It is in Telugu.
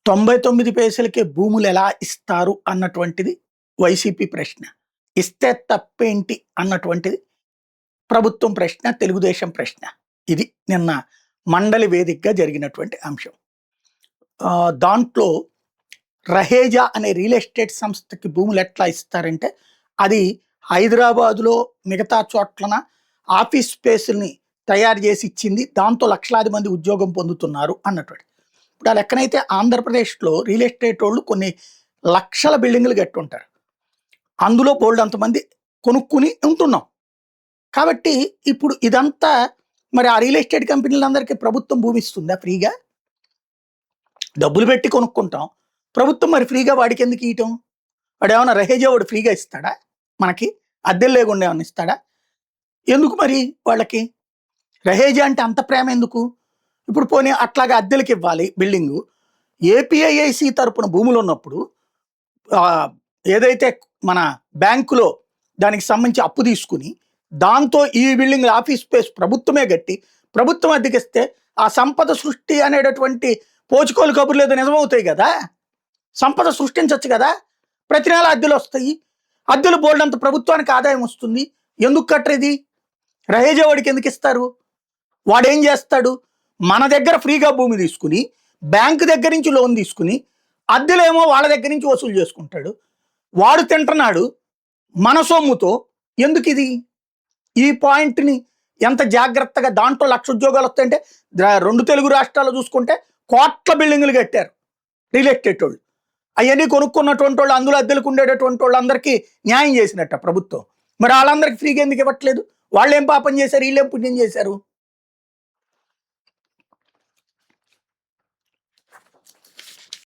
99 పైసలకే భూములు ఎలా ఇస్తారు అన్నటువంటిది వైసీపీ ప్రశ్న. ఇస్తే తప్పేంటి అన్నటువంటిది ప్రభుత్వం ప్రశ్న, తెలుగుదేశం ప్రశ్న. ఇది నిన్న మండలి వేదికగా జరిగినటువంటి అంశం. దాంట్లో రహేజా అనే రియల్ ఎస్టేట్ సంస్థకి భూములు ఎట్లా ఇస్తారంటే, అది హైదరాబాదులో మిగతా చోట్లన ఆఫీస్ స్పేసుల్ని తయారు చేసి ఇచ్చింది. దాంతో లక్షలాది మంది ఉద్యోగం పొందుతున్నారు అన్నటువంటి. ఇప్పుడు ఆ లెక్కనైతే ఆంధ్రప్రదేశ్లో రియల్ ఎస్టేట్ వాళ్ళు కొన్ని లక్షల బిల్డింగ్లు కట్టుంటారు. అందులో బోల్డ్ అంతమంది కొనుక్కుని ఉంటున్నాం. కాబట్టి ఇప్పుడు ఇదంతా మరి ఆ రియల్ ఎస్టేట్ కంపెనీలందరికీ ప్రభుత్వం భూమి ఇస్తుందా ఫ్రీగా? డబ్బులు పెట్టి కొనుక్కుంటాం. ప్రభుత్వం మరి ఫ్రీగా వాడికి ఎందుకు ఇయటం? వాడు ఏమైనా రహేజా వాడు ఫ్రీగా ఇస్తాడా? మనకి అద్దెలు లేకుండా ఏమైనా ఇస్తాడా? ఎందుకు మరి వాళ్ళకి రహేజా అంటే అంత ప్రేమ ఎందుకు? ఇప్పుడు పోనీ అట్లాగా అద్దెలకి ఇవ్వాలి బిల్డింగు. ఏపీఐఐసి తరపున భూములు ఉన్నప్పుడు ఏదైతే మన బ్యాంకులో దానికి సంబంధించి అప్పు తీసుకుని దాంతో ఈ బిల్డింగ్ ఆఫీస్ స్పేస్ ప్రభుత్వమే కట్టి ప్రభుత్వం అద్దెకిస్తే ఆ సంపద సృష్టి అనేటటువంటి పోచుకోలు కబుర్లు ఏదో నిజమవుతాయి కదా. సంపద సృష్టించవచ్చు కదా. ప్రతి నెల అద్దెలు వస్తాయి. అద్దెలు బోల్డంత ప్రభుత్వానికి ఆదాయం వస్తుంది. ఎందుకు కట్టరేది? రహేజా వాడికి ఎందుకు ఇస్తారు? వాడేం చేస్తాడు? మన దగ్గర ఫ్రీగా భూమి తీసుకుని బ్యాంకు దగ్గర నుంచి లోన్ తీసుకుని అద్దెలేమో వాళ్ళ దగ్గర నుంచి వసూలు చేసుకుంటాడు. వాడు తింటున్నాడు మన సొమ్ముతో. ఎందుకు ఇది? ఈ పాయింట్ని ఎంత జాగ్రత్తగా, దాంట్లో 1,00,000 ఉద్యోగాలు వస్తాయంటే 2 తెలుగు రాష్ట్రాల్లో చూసుకుంటే కోట్ల బిల్డింగులు కట్టారు రియల్ ఎస్టేట్ వాళ్ళు. అవన్నీ కొనుక్కున్నటువంటి వాళ్ళు, అందులో అద్దెలకు ఉండేటటువంటి వాళ్ళందరికీ న్యాయం చేసినట్ట ప్రభుత్వం. మరి వాళ్ళందరికీ ఫ్రీగా ఎందుకు ఇవ్వట్లేదు? వాళ్ళు ఏం పాపం చేశారు? వీళ్ళేం పుణ్యం చేశారు?